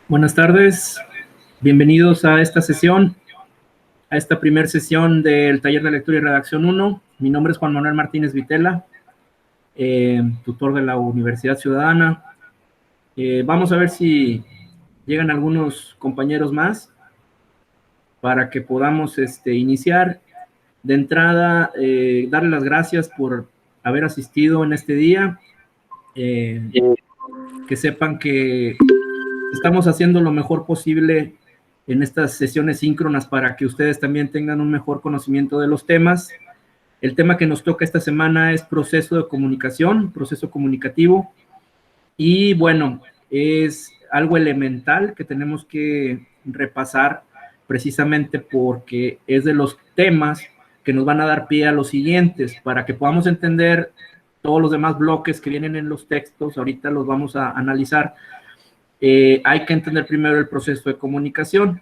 Buenas tardes, bienvenidos a esta sesión, a esta primera sesión del taller de lectura y redacción 1. Mi nombre es Juan Manuel Martínez Vitela, tutor de la Universidad Ciudadana. Vamos a ver si llegan algunos compañeros más para que podamos iniciar. De entrada, darle las gracias por haber asistido en este día. Que sepan que estamos haciendo lo mejor posible en estas sesiones síncronas para que ustedes también tengan un mejor conocimiento de los temas. El tema que nos toca esta semana es proceso de comunicación, proceso comunicativo. Y bueno, es algo elemental que tenemos que repasar precisamente porque es de los temas que nos van a dar pie a los siguientes para que podamos entender todos los demás bloques que vienen en los textos. Ahorita los vamos a analizar. Hay que entender primero el proceso de comunicación.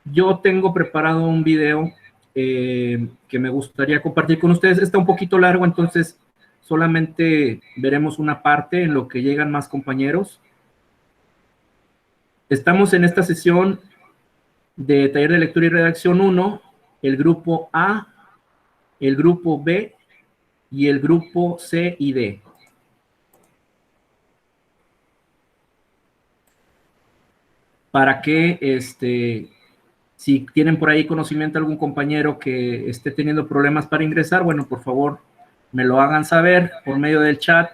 Yo tengo preparado un video que me gustaría compartir con ustedes. Está un poquito largo, entonces solamente veremos una parte en lo que llegan más compañeros. Estamos en esta sesión de taller de lectura y redacción 1, el grupo A, el grupo B y el grupo C y D. Para que si tienen por ahí conocimiento algún compañero que esté teniendo problemas para ingresar, bueno, por favor, me lo hagan saber por medio del chat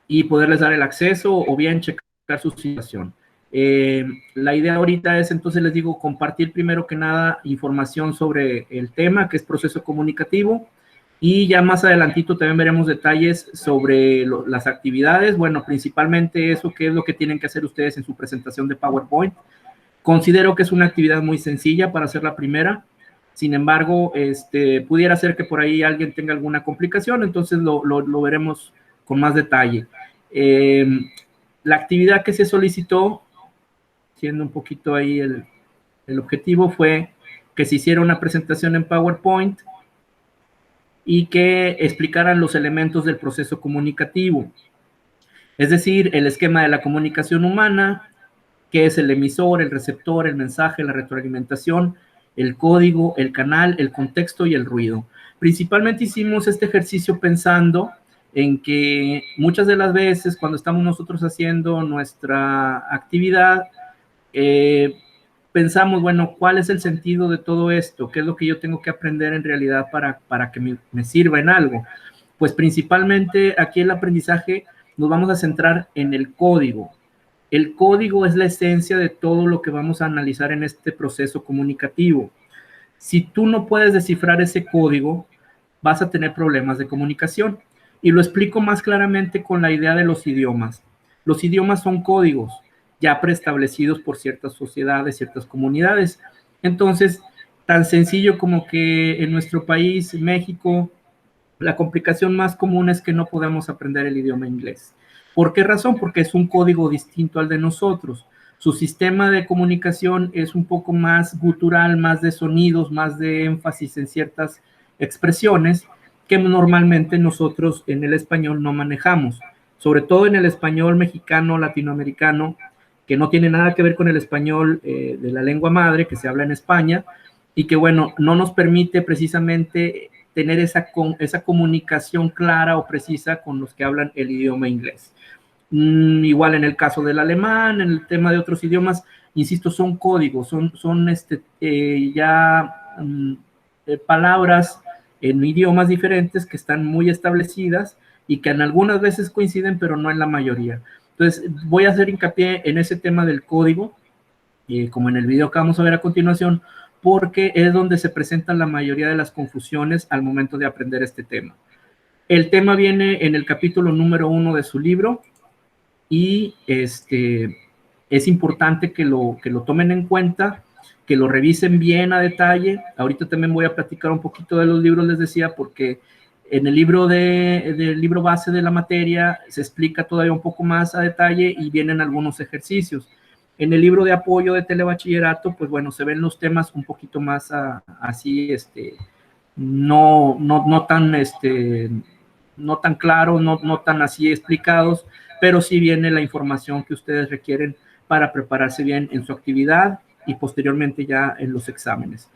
y poderles dar el acceso o bien checar su situación. La idea ahorita es, entonces les digo, compartir primero que nada información sobre el tema, que es proceso comunicativo, y ya más adelantito también veremos detalles sobre las actividades. Bueno, principalmente eso, qué es lo que tienen que hacer ustedes en su presentación de PowerPoint. Considero que es una actividad muy sencilla para hacer la primera. Sin embargo, pudiera ser que por ahí alguien tenga alguna complicación, entonces lo veremos con más detalle. La actividad que se solicitó, siendo un poquito ahí el objetivo, fue que se hiciera una presentación en PowerPoint y que explicaran los elementos del proceso comunicativo. Es decir, el esquema de la comunicación humana, qué es el emisor, el receptor, el mensaje, la retroalimentación, el código, el canal, el contexto y el ruido. Principalmente hicimos este ejercicio pensando en que muchas de las veces cuando estamos nosotros haciendo nuestra actividad, pensamos, bueno, ¿cuál es el sentido de todo esto? ¿Qué es lo que yo tengo que aprender en realidad para que me sirva en algo? Pues principalmente aquí el aprendizaje nos vamos a centrar en el código. El código es la esencia de todo lo que vamos a analizar en este proceso comunicativo. Si tú no puedes descifrar ese código, vas a tener problemas de comunicación. Y lo explico más claramente con la idea de los idiomas. Los idiomas son códigos ya preestablecidos por ciertas sociedades, ciertas comunidades. Entonces, tan sencillo como que en nuestro país, México, la complicación más común es que no podemos aprender el idioma inglés. ¿Por qué razón? Porque es un código distinto al de nosotros. Su sistema de comunicación es un poco más gutural, más de sonidos, más de énfasis en ciertas expresiones que normalmente nosotros en el español no manejamos. Sobre todo en el español mexicano, latinoamericano, que no tiene nada que ver con el español de la lengua madre que se habla en España y que, bueno, no nos permite precisamente tener esa comunicación clara o precisa con los que hablan el idioma inglés. Igual en el caso del alemán, en el tema de otros idiomas, insisto, son códigos, son palabras en idiomas diferentes que están muy establecidas y que en algunas veces coinciden, pero no en la mayoría. Entonces, voy a hacer hincapié en ese tema del código, como en el video que vamos a ver a continuación, porque es donde se presentan la mayoría de las confusiones al momento de aprender este tema. El tema viene en el capítulo número 1 de su libro y es importante que lo tomen en cuenta, que lo revisen bien a detalle. Ahorita también voy a platicar un poquito de los libros, les decía, porque en el libro del libro base de la materia se explica todavía un poco más a detalle y vienen algunos ejercicios. En el libro de apoyo de telebachillerato, pues bueno, se ven los temas un poquito más así, no tan claros, no tan así explicados, pero sí viene la información que ustedes requieren para prepararse bien en su actividad y posteriormente ya en los exámenes.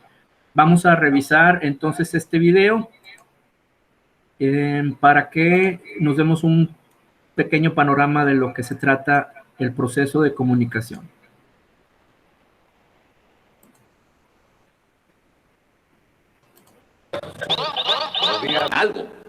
Vamos a revisar entonces este video para que nos demos un pequeño panorama de lo que se trata el proceso de comunicación. Algo.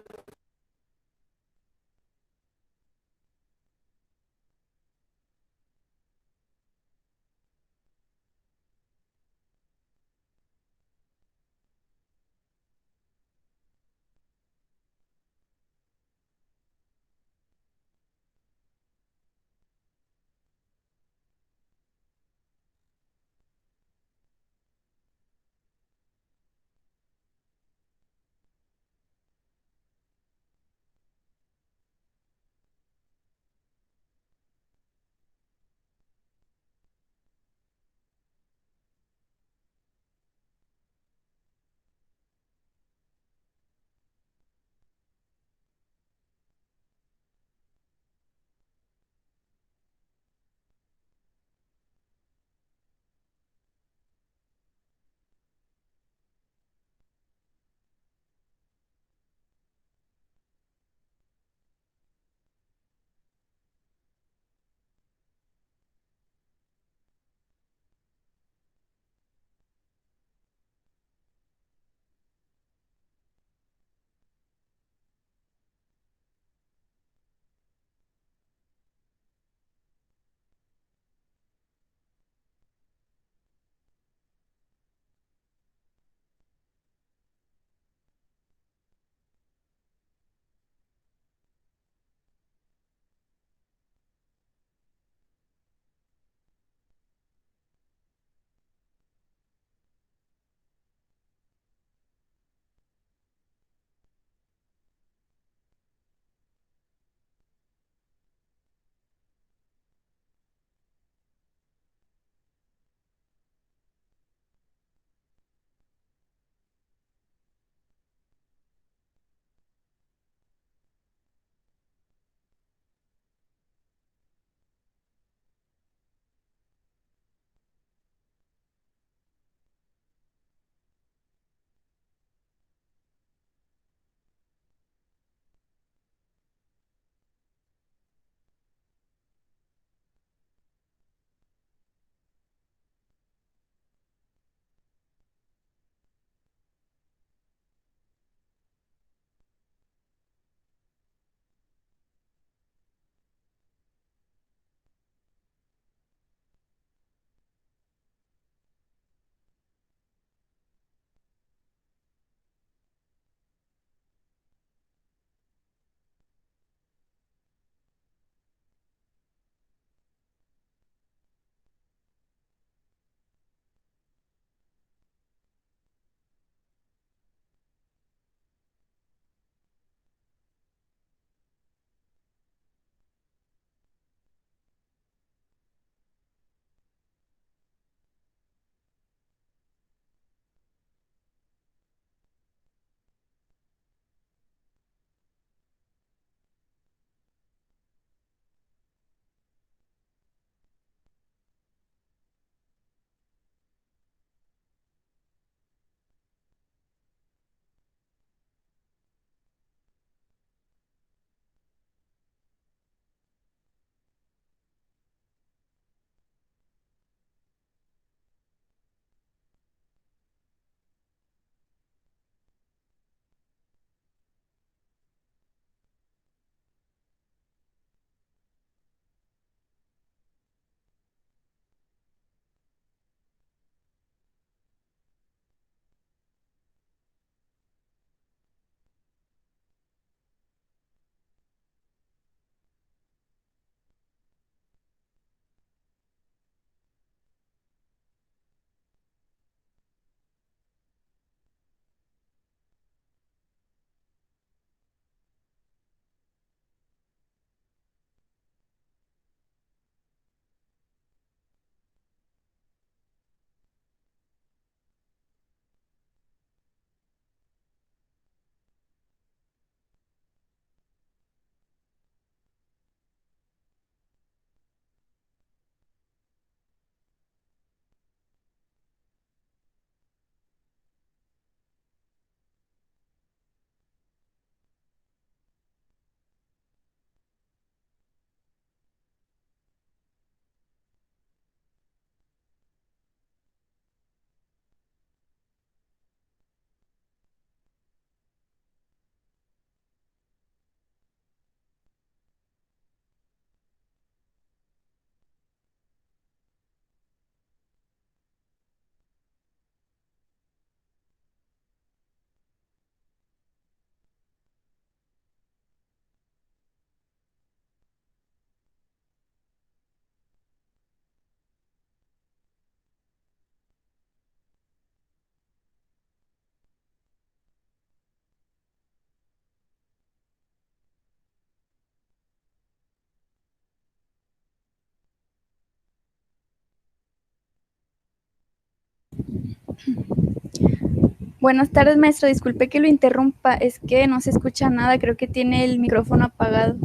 Buenas tardes, maestro. Disculpe que lo interrumpa. Es que no se escucha nada. Creo que tiene el micrófono apagado.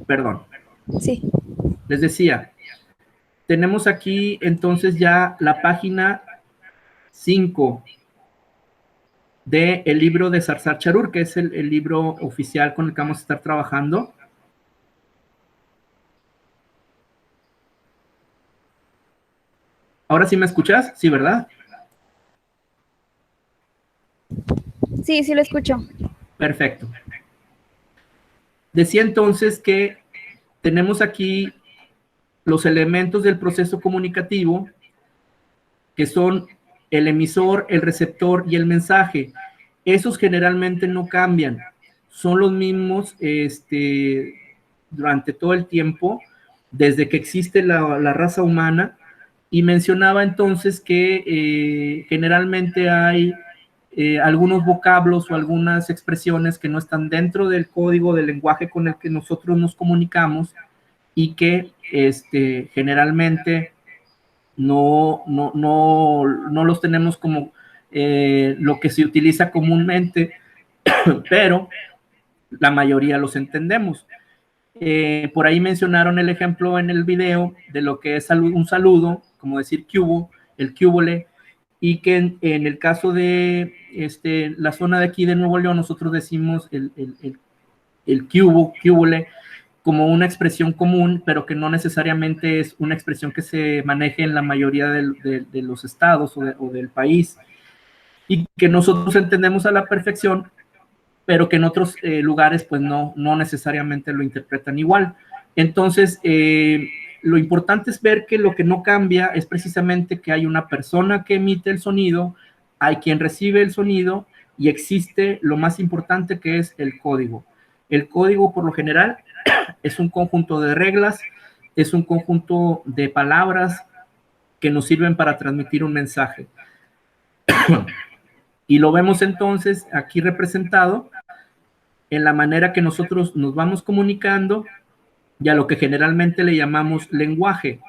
Perdón. Sí. Les decía, tenemos aquí entonces ya la página 5 del libro de Sarsar Charur, que es el libro oficial con el que vamos a estar trabajando. ¿Ahora sí me escuchas? Sí, ¿verdad? Sí, sí lo escucho. Perfecto. Decía entonces que tenemos aquí los elementos del proceso comunicativo, que son el emisor, el receptor y el mensaje. Esos generalmente no cambian, son los mismos durante todo el tiempo, desde que existe la raza humana, y mencionaba entonces que generalmente hay algunos vocablos o algunas expresiones que no están dentro del código del lenguaje con el que nosotros nos comunicamos y que generalmente no los tenemos como lo que se utiliza comúnmente, pero la mayoría los entendemos. Por ahí mencionaron el ejemplo en el video de lo que es un saludo, como decir que hubo, el que hubole, y que en el caso de la zona de aquí de Nuevo León, nosotros decimos el que hubo, que hubole, como una expresión común, pero que no necesariamente es una expresión que se maneje en la mayoría de los estados o del país, y que nosotros entendemos a la perfección, pero que en otros lugares pues no necesariamente lo interpretan igual. Entonces, lo importante es ver que lo que no cambia es precisamente que hay una persona que emite el sonido, hay quien recibe el sonido y existe lo más importante, que es el código. El código, por lo general, es un conjunto de reglas, es un conjunto de palabras que nos sirven para transmitir un mensaje. Y lo vemos entonces aquí representado en la manera que nosotros nos vamos comunicando y a lo que generalmente le llamamos lenguaje.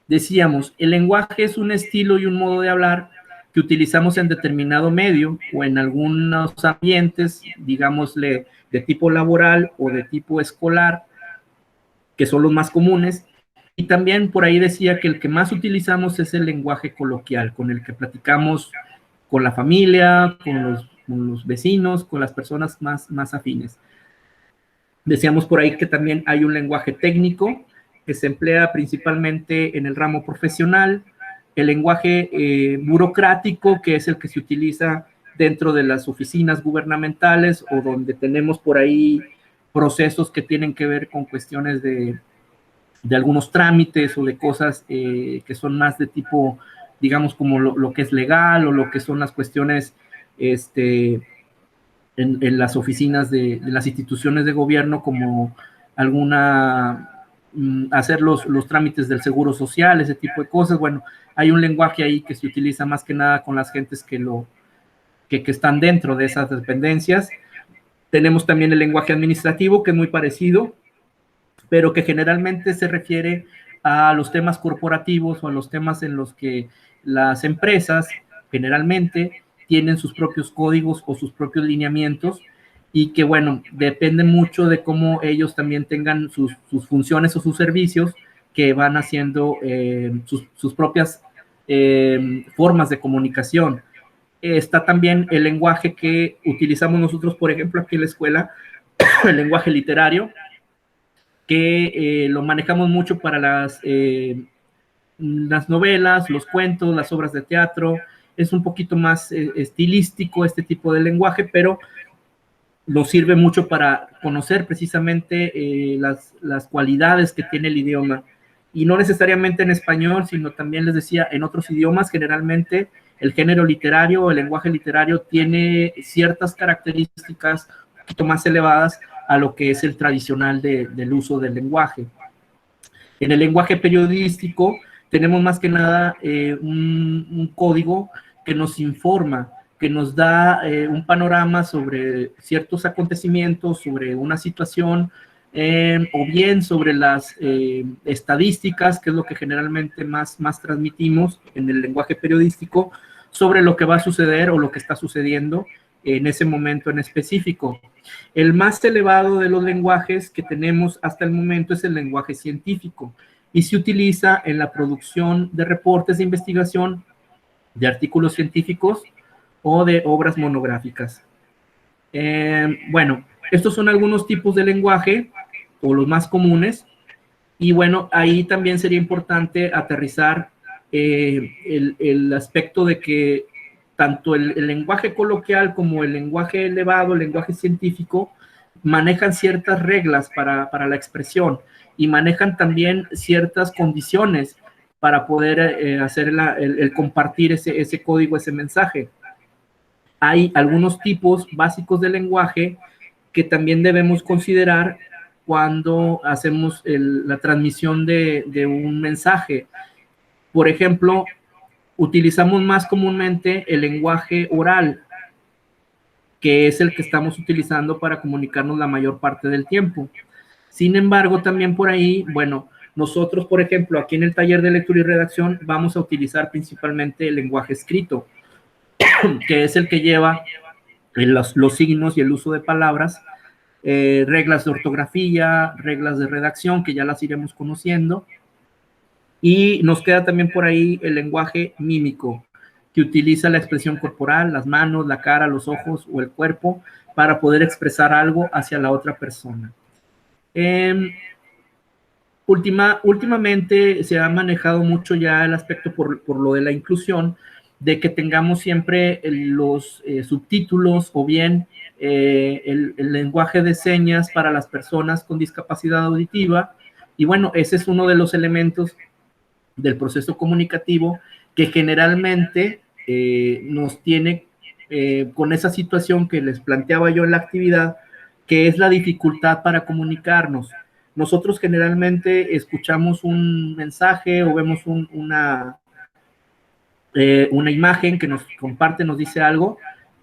Decíamos, el lenguaje es un estilo y un modo de hablar que utilizamos en determinado medio o en algunos ambientes, digámosle, de tipo laboral o de tipo escolar, que son los más comunes. Y también por ahí decía que el que más utilizamos es el lenguaje coloquial, con el que platicamos con la familia, con los vecinos, con las personas más afines. Decíamos por ahí que también hay un lenguaje técnico que se emplea principalmente en el ramo profesional, el lenguaje burocrático, que es el que se utiliza dentro de las oficinas gubernamentales o donde tenemos por ahí procesos que tienen que ver con cuestiones de algunos trámites o de cosas que son más de tipo, digamos, como lo que es legal o lo que son las cuestiones en las oficinas de las instituciones de gobierno, como hacer los trámites del seguro social, ese tipo de cosas. Bueno, hay un lenguaje ahí que se utiliza más que nada con las gentes que están dentro de esas dependencias. Tenemos también el lenguaje administrativo, que es muy parecido, pero que generalmente se refiere a los temas corporativos o a los temas en los que las empresas generalmente tienen sus propios códigos o sus propios lineamientos y que, bueno, depende mucho de cómo ellos también tengan sus funciones o sus servicios que van haciendo sus propias formas de comunicación. Está también el lenguaje que utilizamos nosotros, por ejemplo, aquí en la escuela, el lenguaje literario, que lo manejamos mucho para las novelas, los cuentos, las obras de teatro. Es un poquito más estilístico este tipo de lenguaje, pero nos sirve mucho para conocer precisamente las cualidades que tiene el idioma. Y no necesariamente en español, sino también les decía, en otros idiomas. Generalmente el género literario, el lenguaje literario tiene ciertas características un poquito más elevadas a lo que es el tradicional del uso del lenguaje. En el lenguaje periodístico tenemos más que nada un código que nos informa, que nos da un panorama sobre ciertos acontecimientos, sobre una situación, o bien sobre las estadísticas, que es lo que generalmente más transmitimos en el lenguaje periodístico, sobre lo que va a suceder o lo que está sucediendo en ese momento en específico. El más elevado de los lenguajes que tenemos hasta el momento es el lenguaje científico y se utiliza en la producción de reportes de investigación, de artículos científicos o de obras monográficas. Bueno, estos son algunos tipos de lenguaje o los más comunes, y bueno, ahí también sería importante aterrizar el aspecto de que tanto el lenguaje coloquial como el lenguaje elevado, el lenguaje científico, manejan ciertas reglas para la expresión y manejan también ciertas condiciones para poder hacer el compartir ese código, ese mensaje. Hay algunos tipos básicos de lenguaje que también debemos considerar cuando hacemos la transmisión de un mensaje. Por ejemplo, utilizamos más comúnmente el lenguaje oral, que es el que estamos utilizando para comunicarnos la mayor parte del tiempo. Sin embargo, también por ahí, bueno, nosotros, por ejemplo, aquí en el taller de lectura y redacción, vamos a utilizar principalmente el lenguaje escrito, que es el que lleva los signos y el uso de palabras, reglas de ortografía, reglas de redacción, que ya las iremos conociendo. Y nos queda también por ahí el lenguaje mímico, que utiliza la expresión corporal, las manos, la cara, los ojos o el cuerpo para poder expresar algo hacia la otra persona. Últimamente se ha manejado mucho ya el aspecto por lo de la inclusión, de que tengamos siempre los subtítulos o bien el lenguaje de señas para las personas con discapacidad auditiva. Y bueno, ese es uno de los elementos del proceso comunicativo que generalmente nos tiene con esa situación que les planteaba yo en la actividad, que es la dificultad para comunicarnos. Nosotros generalmente escuchamos un mensaje o vemos una imagen que nos comparte, nos dice algo,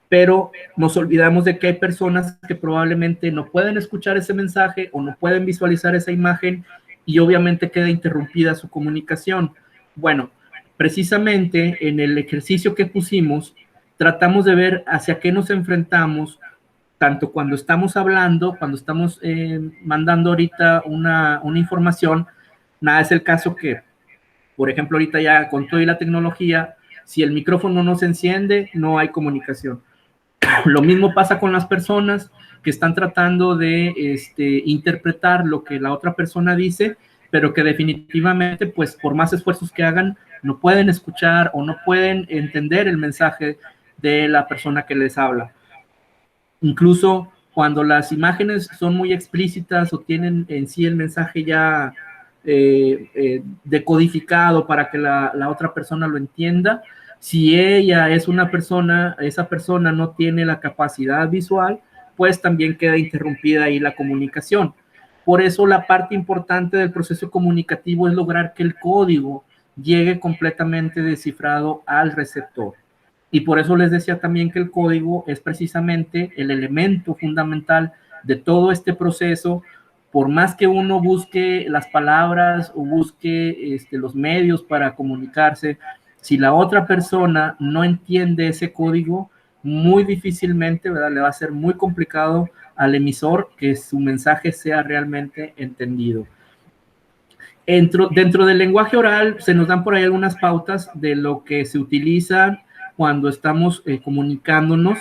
pero nos olvidamos de que hay personas que probablemente no pueden escuchar ese mensaje o no pueden visualizar esa imagen y obviamente queda interrumpida su comunicación. Bueno, precisamente en el ejercicio que pusimos, tratamos de ver hacia qué nos enfrentamos, tanto cuando estamos hablando, cuando estamos mandando ahorita una información. Nada es el caso que, por ejemplo, ahorita ya con toda la tecnología, si el micrófono no se enciende, no hay comunicación. Lo mismo pasa con las personas que están tratando de interpretar lo que la otra persona dice, pero que definitivamente, pues por más esfuerzos que hagan, no pueden escuchar o no pueden entender el mensaje de la persona que les habla. Incluso cuando las imágenes son muy explícitas o tienen en sí el mensaje ya decodificado para que la otra persona lo entienda, si ella es una persona, esa persona no tiene la capacidad visual, pues también queda interrumpida ahí la comunicación. Por eso la parte importante del proceso comunicativo es lograr que el código llegue completamente descifrado al receptor. Y por eso les decía también que el código es precisamente el elemento fundamental de todo este proceso. Por más que uno busque las palabras o busque los medios para comunicarse, si la otra persona no entiende ese código, muy difícilmente, ¿verdad?, le va a ser muy complicado al emisor que su mensaje sea realmente entendido. Dentro del lenguaje oral se nos dan por ahí algunas pautas de lo que se utiliza cuando estamos comunicándonos,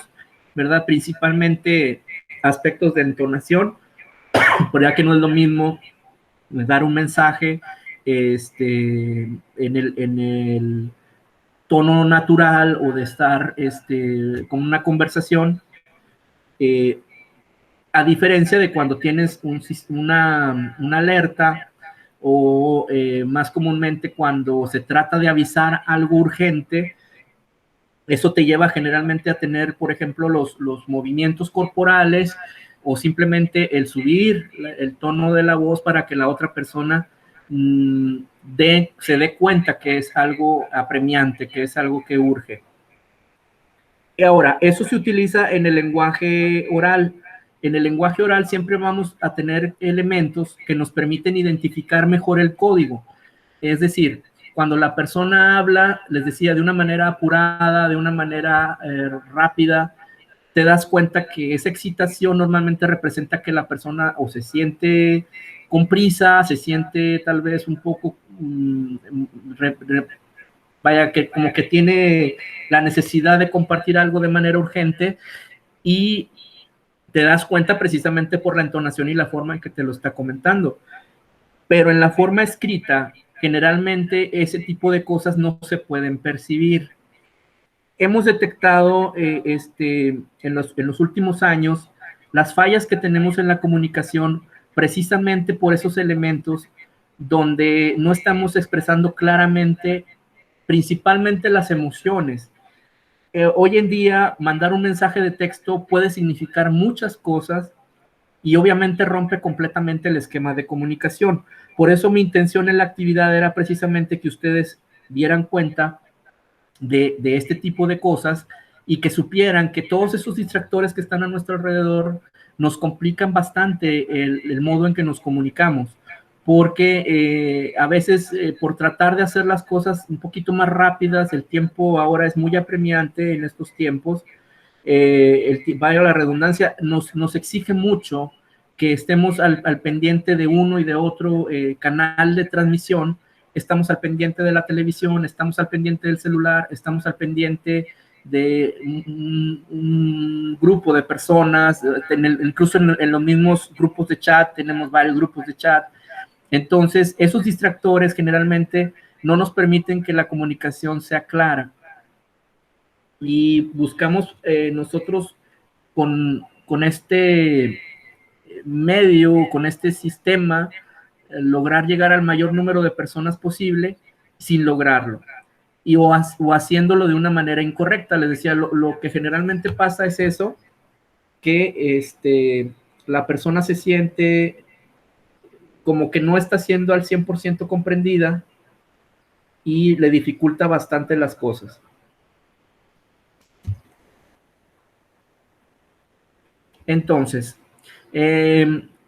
¿verdad? Principalmente aspectos de entonación, porque ya que no es lo mismo dar un mensaje en el tono natural o de estar con una conversación, a diferencia de cuando tienes una alerta o más comúnmente cuando se trata de avisar algo urgente. Eso te lleva generalmente a tener, por ejemplo, los movimientos corporales o simplemente el subir el tono de la voz para que la otra persona se dé cuenta que es algo apremiante, que es algo que urge. Y ahora, eso se utiliza en el lenguaje oral. en el lenguaje oral siempre vamos a tener elementos que nos permiten identificar mejor el código. Es decir, cuando la persona habla, les decía, de una manera apurada, de una manera rápida, te das cuenta que esa excitación normalmente representa que la persona o se siente con prisa, se siente tal vez un poco, vaya, que como que tiene la necesidad de compartir algo de manera urgente, y te das cuenta precisamente por la entonación y la forma en que te lo está comentando. Pero en la forma escrita, generalmente ese tipo de cosas no se pueden percibir. Hemos detectado en los últimos años las fallas que tenemos en la comunicación precisamente por esos elementos donde no estamos expresando claramente, principalmente las emociones. Hoy en día, mandar un mensaje de texto puede significar muchas cosas y obviamente rompe completamente el esquema de comunicación. Por eso mi intención en la actividad era precisamente que ustedes dieran cuenta de este tipo de cosas y que supieran que todos esos distractores que están a nuestro alrededor nos complican bastante el modo en que nos comunicamos, porque a veces por tratar de hacer las cosas un poquito más rápidas, el tiempo ahora es muy apremiante en estos tiempos, vaya la redundancia, nos exige mucho que estemos al pendiente de uno y de otro canal de transmisión. Estamos al pendiente de la televisión, estamos al pendiente del celular, estamos al pendiente de un grupo de personas, incluso en los mismos grupos de chat, tenemos varios grupos de chat. Entonces, esos distractores generalmente no nos permiten que la comunicación sea clara. Y buscamos nosotros con este medio, con este sistema, lograr llegar al mayor número de personas posible sin lograrlo, o haciéndolo de una manera incorrecta. Les decía, lo que generalmente pasa es eso, que la persona se siente como que no está siendo al 100% comprendida y le dificulta bastante las cosas. Entonces,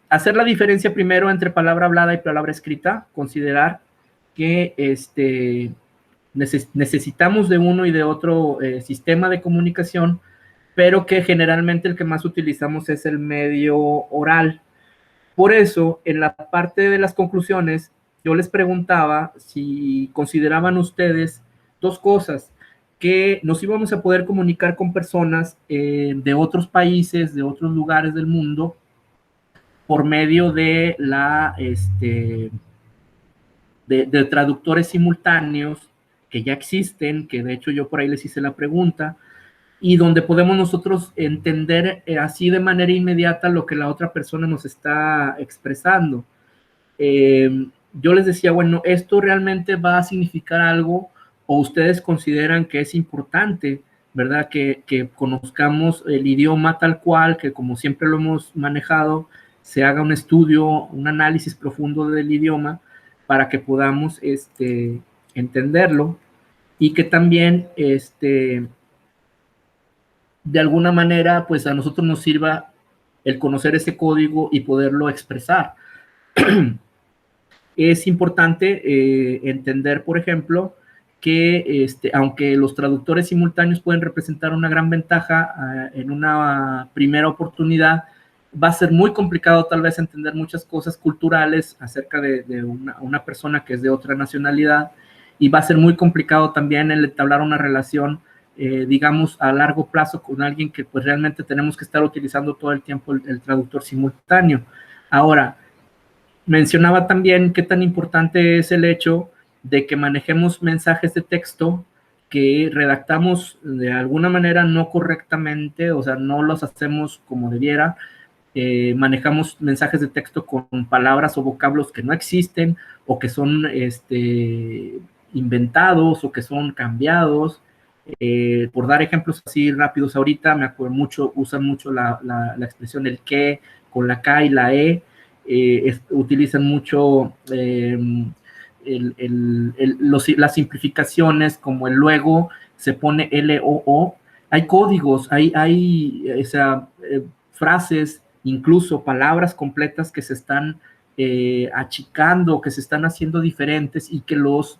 hacer la diferencia primero entre palabra hablada y palabra escrita, considerar que necesitamos de uno y de otro sistema de comunicación, pero que generalmente el que más utilizamos es el medio oral. Por eso, en la parte de las conclusiones, yo les preguntaba si consideraban ustedes dos cosas: que nos íbamos a poder comunicar con personas de otros países, de otros lugares del mundo, por medio de de traductores simultáneos que ya existen, que de hecho yo por ahí les hice la pregunta, y donde podemos nosotros entender así de manera inmediata lo que la otra persona nos está expresando. Yo les decía, bueno, ¿esto realmente va a significar algo, o ustedes consideran que es importante, verdad, que conozcamos el idioma tal cual, que como siempre lo hemos manejado, se haga un estudio, un análisis profundo del idioma para que podamos entenderlo, y que también de alguna manera pues a nosotros nos sirva el conocer ese código y poderlo expresar? Es importante entender, por ejemplo, que aunque los traductores simultáneos pueden representar una gran ventaja en una primera oportunidad, va a ser muy complicado tal vez entender muchas cosas culturales acerca de una persona que es de otra nacionalidad, y va a ser muy complicado también el entablar una relación, digamos, a largo plazo con alguien que pues realmente tenemos que estar utilizando todo el tiempo el traductor simultáneo. Ahora, mencionaba también qué tan importante es el hecho de que manejemos mensajes de texto que redactamos de alguna manera no correctamente, o sea, no los hacemos como debiera. Manejamos mensajes de texto con palabras o vocablos que no existen, o que son inventados, o que son cambiados. Por dar ejemplos así rápidos, ahorita me acuerdo mucho, usan mucho la expresión el que con la K y la E. Utilizan mucho las simplificaciones, como el luego se pone LOO. Hay códigos, hay frases incluso palabras completas que se están achicando, que se están haciendo diferentes, y que los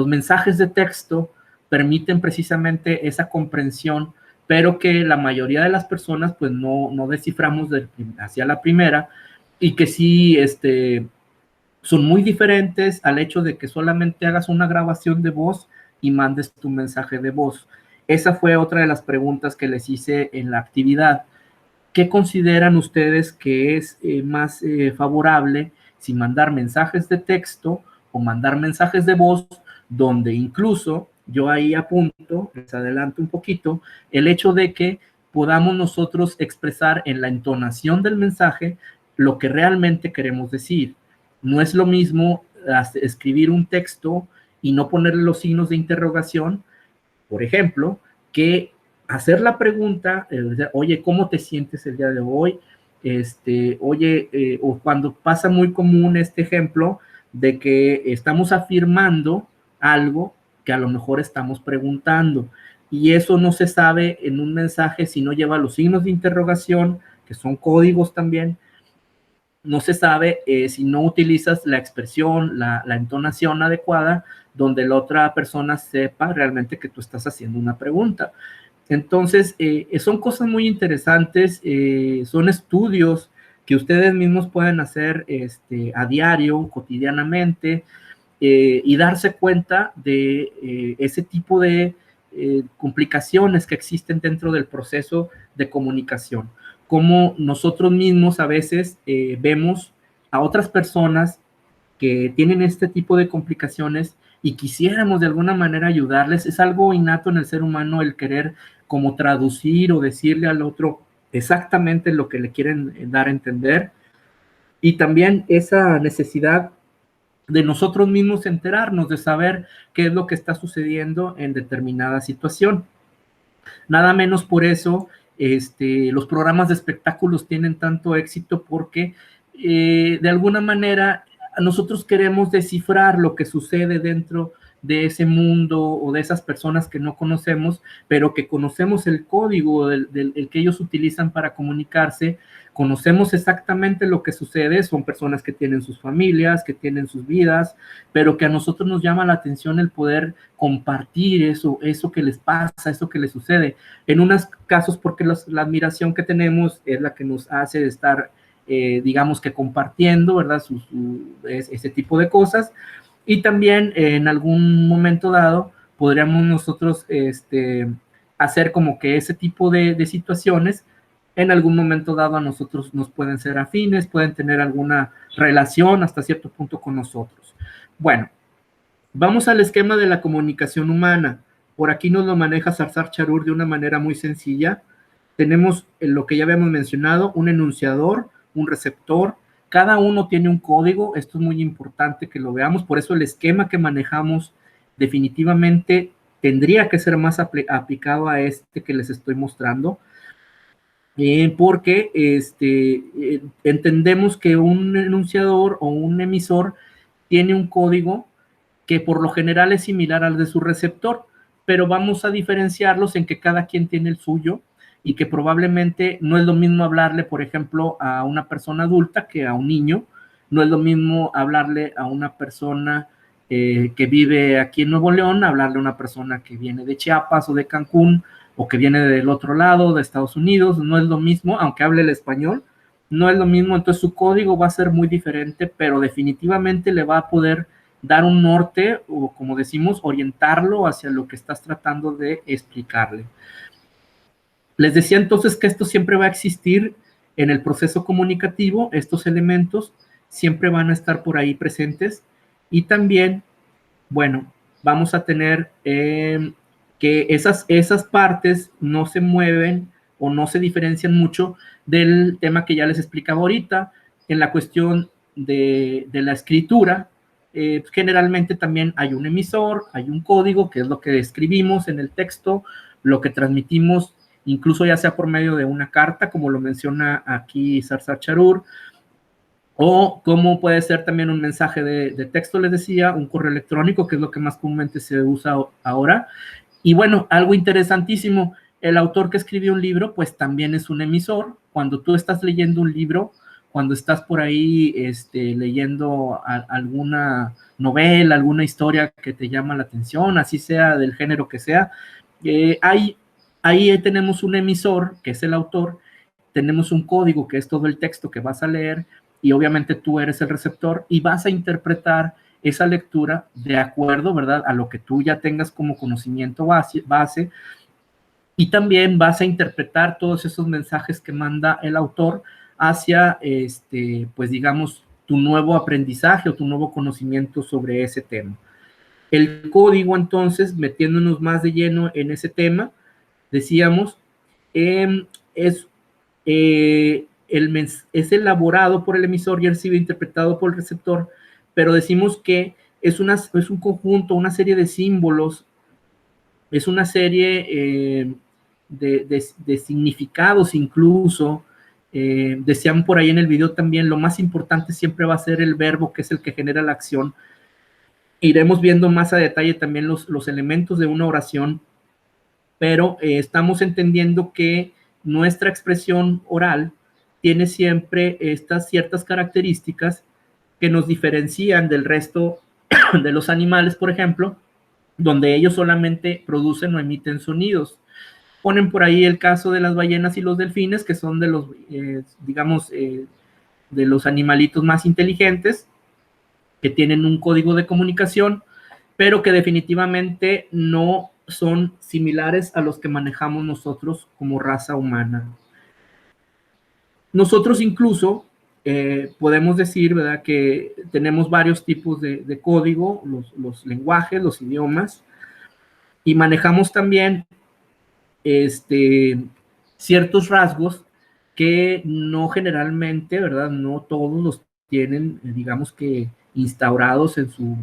mensajes de texto permiten precisamente esa comprensión, pero que la mayoría de las personas pues no desciframos hacia la primera, y que sí son muy diferentes al hecho de que solamente hagas una grabación de voz y mandes tu mensaje de voz. Esa fue otra de las preguntas que les hice en la actividad. ¿Qué consideran ustedes que es más favorable, si mandar mensajes de texto o mandar mensajes de voz, donde incluso yo ahí apunto, les adelanto un poquito, el hecho de que podamos nosotros expresar en la entonación del mensaje lo que realmente queremos decir? No es lo mismo escribir un texto y no ponerle los signos de interrogación, por ejemplo, que hacer la pregunta, oye, ¿cómo te sientes el día de hoy? Oye, o cuando pasa muy común este ejemplo de que estamos afirmando algo que a lo mejor estamos preguntando, y eso no se sabe en un mensaje si no lleva los signos de interrogación, que son códigos también. No se sabe si no utilizas la expresión, la entonación adecuada, donde la otra persona sepa realmente que tú estás haciendo una pregunta. Entonces, son cosas muy interesantes, son estudios que ustedes mismos pueden hacer a diario, cotidianamente, y darse cuenta de ese tipo de complicaciones que existen dentro del proceso de comunicación. Cómo nosotros mismos a veces vemos a otras personas que tienen este tipo de complicaciones y quisiéramos de alguna manera ayudarles. Es algo innato en el ser humano el querer como traducir o decirle al otro exactamente lo que le quieren dar a entender, y también esa necesidad de nosotros mismos enterarnos, de saber qué es lo que está sucediendo en determinada situación. Nada menos por eso los programas de espectáculos tienen tanto éxito, porque de alguna manera nosotros queremos descifrar lo que sucede dentro de ese mundo o de esas personas que no conocemos, pero que conocemos el código el que ellos utilizan para comunicarse, conocemos exactamente lo que sucede, son personas que tienen sus familias, que tienen sus vidas, pero que a nosotros nos llama la atención el poder compartir eso que les pasa, eso que les sucede. En unos casos porque la admiración que tenemos es la que nos hace estar, digamos que compartiendo, ¿verdad? Ese tipo de cosas. Y también en algún momento dado podríamos nosotros hacer como que ese tipo de situaciones en algún momento dado a nosotros nos pueden ser afines, pueden tener alguna relación hasta cierto punto con nosotros. Bueno, vamos al esquema de la comunicación humana. Por aquí nos lo maneja Sarsar Charur de una manera muy sencilla. Tenemos lo que ya habíamos mencionado, un enunciador, un receptor. Cada uno tiene un código. Esto es muy importante que lo veamos. Por eso el esquema que manejamos definitivamente tendría que ser más aplicado a este que les estoy mostrando. Porque entendemos que un enunciador o un emisor tiene un código que por lo general es similar al de su receptor, pero vamos a diferenciarlos en que cada quien tiene el suyo, y que probablemente no es lo mismo hablarle, por ejemplo, a una persona adulta que a un niño. No es lo mismo hablarle a una persona que vive aquí en Nuevo León, hablarle a una persona que viene de Chiapas o de Cancún, o que viene del otro lado, de Estados Unidos. No es lo mismo, aunque hable el español, no es lo mismo. Entonces su código va a ser muy diferente, pero definitivamente le va a poder dar un norte, o como decimos, orientarlo hacia lo que estás tratando de explicarle. Les decía entonces que esto siempre va a existir en el proceso comunicativo, estos elementos siempre van a estar por ahí presentes, y también, bueno, vamos a tener que esas partes no se mueven o no se diferencian mucho del tema que ya les explicaba ahorita. En la cuestión de la escritura, generalmente también hay un emisor, hay un código, que es lo que escribimos en el texto, lo que transmitimos, incluso ya sea por medio de una carta, como lo menciona aquí Sarsar Charur, o como puede ser también un mensaje de texto, les decía, un correo electrónico, que es lo que más comúnmente se usa ahora. Y bueno, algo interesantísimo, el autor que escribió un libro, pues también es un emisor, cuando tú estás leyendo un libro, cuando estás por ahí leyendo alguna novela, alguna historia que te llama la atención, así sea del género que sea, ahí tenemos un emisor, que es el autor, tenemos un código, que es todo el texto que vas a leer, y obviamente tú eres el receptor, y vas a interpretar esa lectura de acuerdo, ¿verdad?, a lo que tú ya tengas como conocimiento base, y también vas a interpretar todos esos mensajes que manda el autor hacia, pues digamos, tu nuevo aprendizaje o tu nuevo conocimiento sobre ese tema. El código, entonces, metiéndonos más de lleno en ese tema, decíamos, es elaborado por el emisor y recibe interpretado por el receptor, pero decimos que es un conjunto, una serie de símbolos, es una serie de significados incluso. Decían por ahí en el video también, lo más importante siempre va a ser el verbo, que es el que genera la acción. Iremos viendo más a detalle también los elementos de una oración, pero estamos entendiendo que nuestra expresión oral tiene siempre estas ciertas características que nos diferencian del resto de los animales, por ejemplo, donde ellos solamente producen o emiten sonidos. Ponen por ahí el caso de las ballenas y los delfines, que son de los, digamos, de los animalitos más inteligentes, que tienen un código de comunicación, pero que definitivamente no son similares a los que manejamos nosotros como raza humana. Nosotros incluso podemos decir, ¿verdad?, que tenemos varios tipos de código, los lenguajes, los idiomas, y manejamos también ciertos rasgos que no generalmente, ¿verdad?, no todos los tienen, digamos que instaurados en su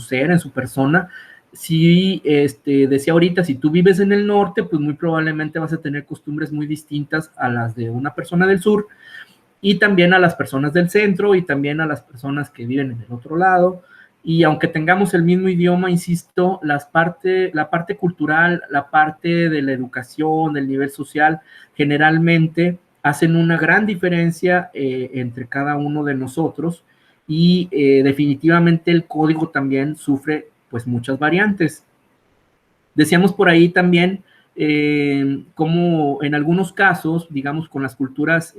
ser, en su persona. Si decía ahorita, si tú vives en el norte, pues muy probablemente vas a tener costumbres muy distintas a las de una persona del sur, y también a las personas del centro, y también a las personas que viven en el otro lado. Y aunque tengamos el mismo idioma, insisto, la parte cultural, la parte de la educación, del nivel social, generalmente hacen una gran diferencia entre cada uno de nosotros, y definitivamente el código también sufre pues muchas variantes. Decíamos por ahí también como en algunos casos, digamos con las culturas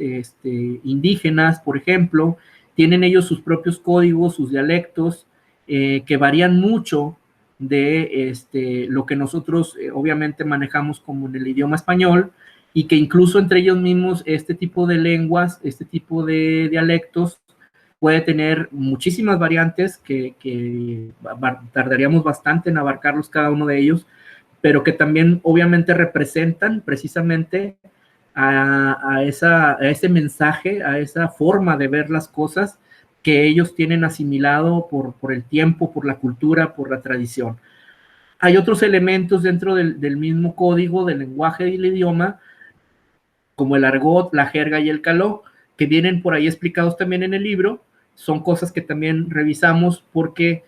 indígenas, por ejemplo, tienen ellos sus propios códigos, sus dialectos, que varían mucho de lo que nosotros obviamente manejamos como en el idioma español, y que incluso entre ellos mismos este tipo de lenguas, este tipo de dialectos puede tener muchísimas variantes que tardaríamos bastante en abarcarlos cada uno de ellos, pero que también obviamente representan precisamente a ese mensaje, a esa forma de ver las cosas que ellos tienen asimilado por el tiempo, por la cultura, por la tradición. Hay otros elementos dentro del mismo código, del lenguaje y el idioma, como el argot, la jerga y el caló, que vienen por ahí explicados también en el libro. Son cosas que también revisamos porque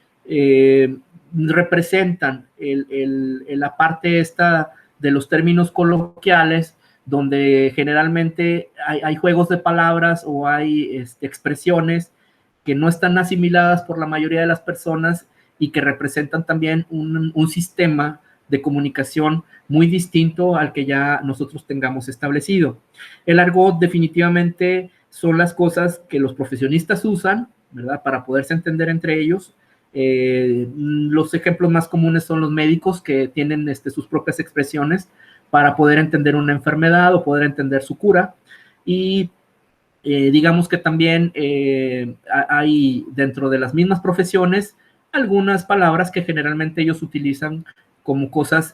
representan la parte esta de los términos coloquiales, donde generalmente hay juegos de palabras o hay expresiones que no están asimiladas por la mayoría de las personas y que representan también un sistema de comunicación muy distinto al que ya nosotros tengamos establecido. El argot definitivamente son las cosas que los profesionistas usan, ¿verdad?, para poderse entender entre ellos. Los ejemplos más comunes son los médicos, que tienen sus propias expresiones para poder entender una enfermedad o poder entender su cura. Y digamos que también hay dentro de las mismas profesiones algunas palabras que generalmente ellos utilizan como cosas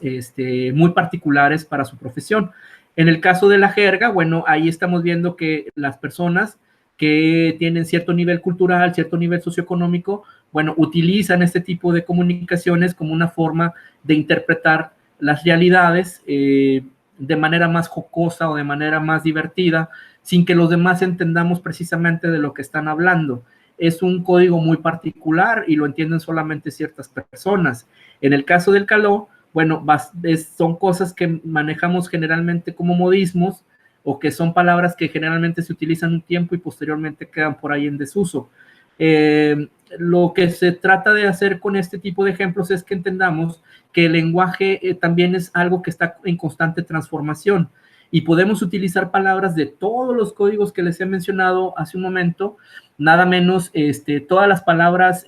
muy particulares para su profesión. En el caso de la jerga, bueno, ahí estamos viendo que las personas que tienen cierto nivel cultural, cierto nivel socioeconómico, bueno, utilizan este tipo de comunicaciones como una forma de interpretar las realidades de manera más jocosa o de manera más divertida, sin que los demás entendamos precisamente de lo que están hablando. Es un código muy particular y lo entienden solamente ciertas personas. En el caso del caló, bueno, son cosas que manejamos generalmente como modismos, o que son palabras que generalmente se utilizan un tiempo y posteriormente quedan por ahí en desuso. Lo que se trata de hacer con este tipo de ejemplos es que entendamos que el lenguaje también es algo que está en constante transformación y podemos utilizar palabras de todos los códigos que les he mencionado hace un momento, nada menos todas las palabras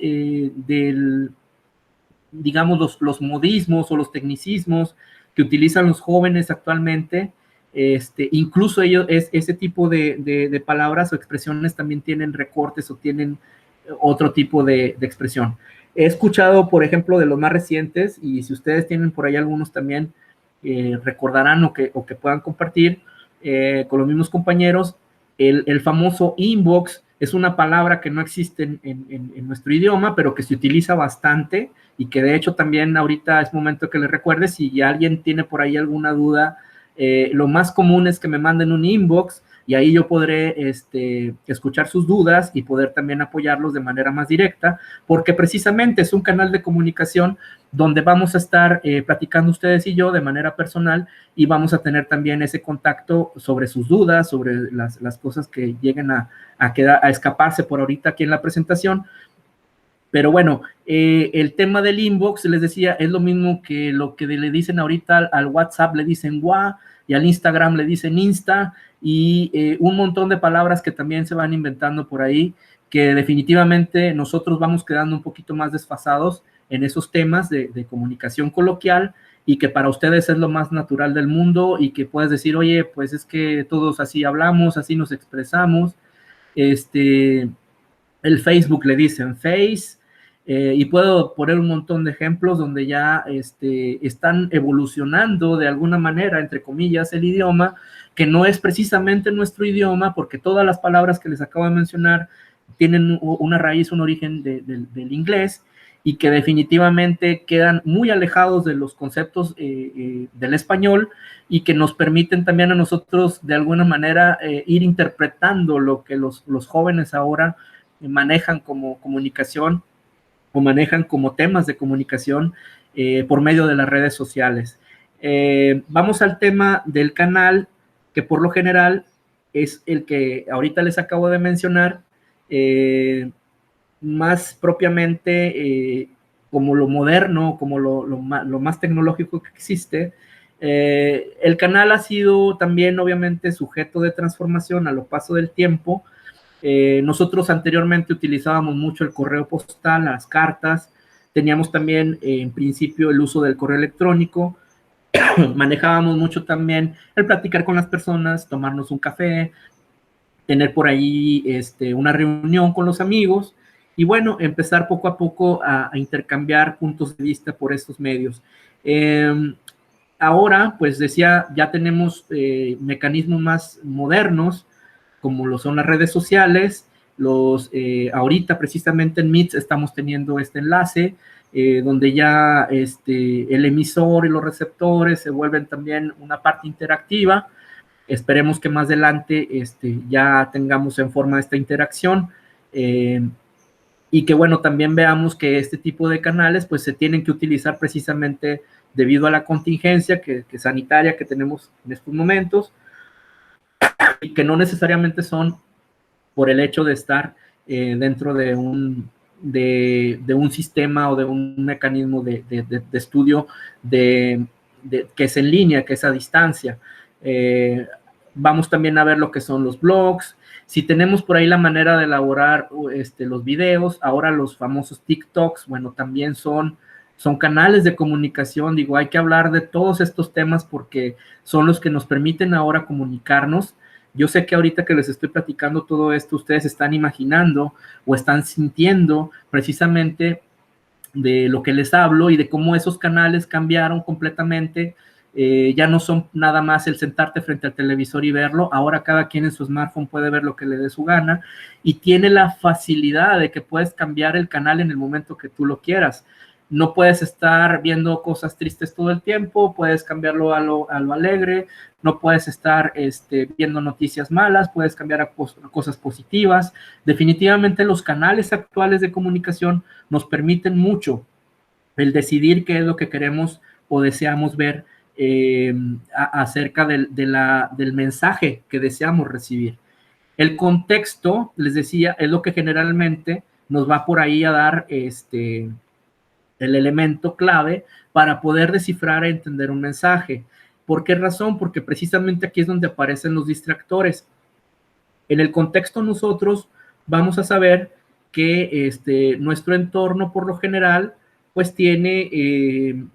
digamos, los modismos o los tecnicismos que utilizan los jóvenes actualmente, incluso ellos, ese tipo de palabras o expresiones también tienen recortes o tienen otro tipo de expresión. He escuchado, por ejemplo, de los más recientes, y si ustedes tienen por ahí algunos también, recordarán o que puedan compartir con los mismos compañeros, el famoso inbox es una palabra que no existe en nuestro idioma, pero que se utiliza bastante y que de hecho también ahorita es momento que les recuerde, si alguien tiene por ahí alguna duda, lo más común es que me manden un inbox y ahí yo podré escuchar sus dudas y poder también apoyarlos de manera más directa, porque precisamente es un canal de comunicación donde vamos a estar platicando ustedes y yo de manera personal y vamos a tener también ese contacto sobre sus dudas, sobre las cosas que lleguen a escaparse por ahorita aquí en la presentación. Pero bueno, el tema del inbox, les decía, es lo mismo que lo que le dicen ahorita al WhatsApp, le dicen WA, y al Instagram le dicen Insta, y un montón de palabras que también se van inventando por ahí, que definitivamente nosotros vamos quedando un poquito más desfasados en esos temas de comunicación coloquial, y que para ustedes es lo más natural del mundo, y que puedes decir, oye, pues es que todos así hablamos, así nos expresamos. El Facebook le dicen Face, y puedo poner un montón de ejemplos donde ya están evolucionando de alguna manera, entre comillas, el idioma, que no es precisamente nuestro idioma, porque todas las palabras que les acabo de mencionar tienen una raíz, un origen del inglés, y que definitivamente quedan muy alejados de los conceptos del español, y que nos permiten también a nosotros de alguna manera ir interpretando lo que los jóvenes ahora manejan como comunicación o manejan como temas de comunicación por medio de las redes sociales. Vamos al tema del canal, que por lo general es el que ahorita les acabo de mencionar, más propiamente como lo moderno, como lo más tecnológico que existe. El canal ha sido también obviamente sujeto de transformación a lo paso del tiempo. Nosotros anteriormente utilizábamos mucho el correo postal, las cartas, teníamos también en principio el uso del correo electrónico, manejábamos mucho también el platicar con las personas, tomarnos un café, tener por ahí una reunión con los amigos y bueno, empezar poco a poco a intercambiar puntos de vista por estos medios. Ahora, pues decía, ya tenemos mecanismos más modernos, como lo son las redes sociales, ahorita precisamente en Meet estamos teniendo este enlace, donde ya el emisor y los receptores se vuelven también una parte interactiva. Esperemos que más adelante ya tengamos en forma esta interacción, y que bueno, también veamos que este tipo de canales pues se tienen que utilizar precisamente debido a la contingencia que sanitaria que tenemos en estos momentos, y que no necesariamente son por el hecho de estar dentro de un sistema o de un mecanismo de estudio que es en línea, que es a distancia. Vamos también a ver lo que son los blogs. Si tenemos por ahí la manera de elaborar los videos, ahora los famosos TikToks, bueno, también son canales de comunicación. Digo, hay que hablar de todos estos temas porque son los que nos permiten ahora comunicarnos. Yo sé que ahorita que les estoy platicando todo esto, ustedes están imaginando o están sintiendo precisamente de lo que les hablo y de cómo esos canales cambiaron completamente. Ya no son nada más el sentarte frente al televisor y verlo. Ahora cada quien en su smartphone puede ver lo que le dé su gana y tiene la facilidad de que puedes cambiar el canal en el momento que tú lo quieras. No puedes estar viendo cosas tristes todo el tiempo, puedes cambiarlo a lo alegre, no puedes estar viendo noticias malas, puedes cambiar a cosas positivas. Definitivamente los canales actuales de comunicación nos permiten mucho el decidir qué es lo que queremos o deseamos ver acerca del mensaje que deseamos recibir. El contexto, les decía, es lo que generalmente nos va por ahí a dar el elemento clave para poder descifrar e entender un mensaje. ¿Por qué razón? Porque precisamente aquí es donde aparecen los distractores. En el contexto nosotros vamos a saber que nuestro entorno por lo general pues tiene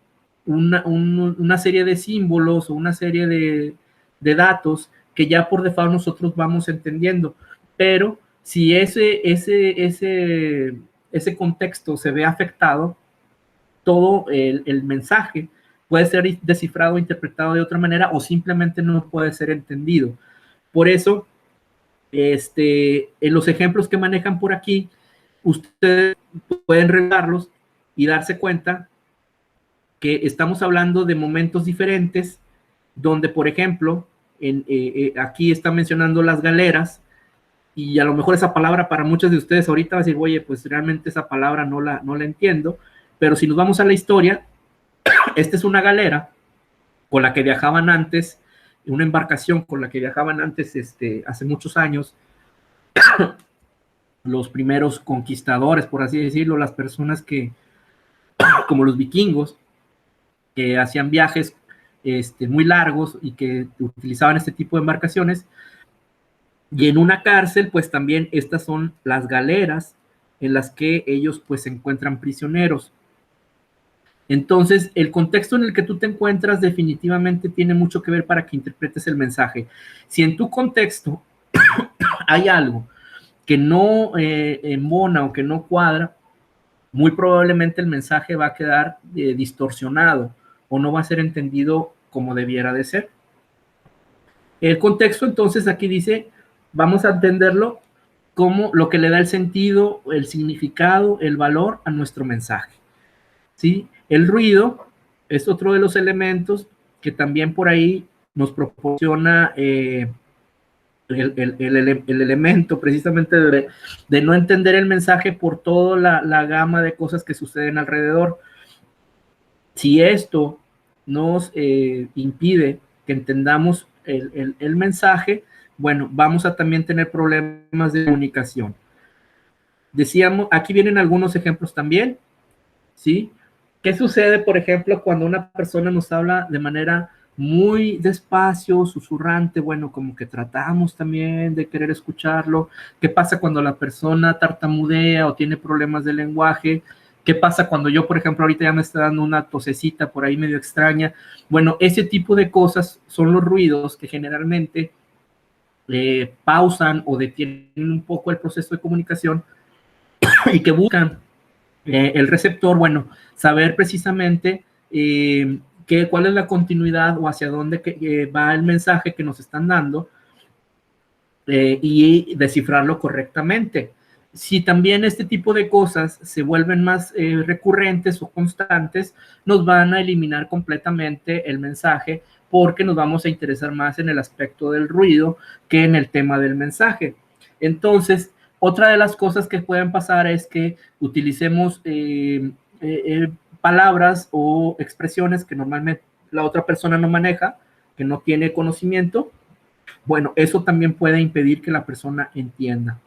una serie de símbolos o una serie de datos que ya por default nosotros vamos entendiendo, pero si ese contexto se ve afectado, todo el mensaje puede ser descifrado o interpretado de otra manera o simplemente no puede ser entendido. Por eso, en los ejemplos que manejan por aquí, ustedes pueden revisarlos y darse cuenta que estamos hablando de momentos diferentes, donde, por ejemplo, aquí está mencionando las galeras, y a lo mejor esa palabra para muchos de ustedes ahorita va a decir, oye, pues realmente esa palabra no la entiendo, pero si nos vamos a la historia, esta es una galera con la que viajaban antes, una embarcación con la que viajaban antes, hace muchos años, los primeros conquistadores, por así decirlo, las personas que, como los vikingos, que hacían viajes muy largos y que utilizaban este tipo de embarcaciones. Y en una cárcel, pues también estas son las galeras en las que ellos pues se encuentran prisioneros. Entonces, el contexto en el que tú te encuentras definitivamente tiene mucho que ver para que interpretes el mensaje. Si en tu contexto hay algo que no embona o que no cuadra, muy probablemente el mensaje va a quedar distorsionado o no va a ser entendido como debiera de ser. El contexto, entonces, aquí dice, vamos a entenderlo como lo que le da el sentido, el significado, el valor a nuestro mensaje. ¿Sí? El ruido es otro de los elementos que también por ahí nos proporciona el elemento precisamente de no entender el mensaje por toda la gama de cosas que suceden alrededor. Si esto nos impide que entendamos el mensaje, bueno, vamos a también tener problemas de comunicación. Decíamos, aquí vienen algunos ejemplos también, ¿sí? ¿Qué sucede, por ejemplo, cuando una persona nos habla de manera muy despacio, susurrante? Bueno, como que tratamos también de querer escucharlo. ¿Qué pasa cuando la persona tartamudea o tiene problemas de lenguaje? ¿Qué pasa cuando yo, por ejemplo, ahorita ya me está dando una tosecita por ahí medio extraña? Bueno, ese tipo de cosas son los ruidos que generalmente pausan o detienen un poco el proceso de comunicación y que buscan el receptor, bueno, saber precisamente cuál es la continuidad o hacia dónde va el mensaje que nos están dando y descifrarlo correctamente. Si también este tipo de cosas se vuelven más recurrentes o constantes, nos van a eliminar completamente el mensaje porque nos vamos a interesar más en el aspecto del ruido que en el tema del mensaje. Entonces, otra de las cosas que pueden pasar es que utilicemos palabras o expresiones que normalmente la otra persona no maneja, que no tiene conocimiento. Bueno, eso también puede impedir que la persona entienda.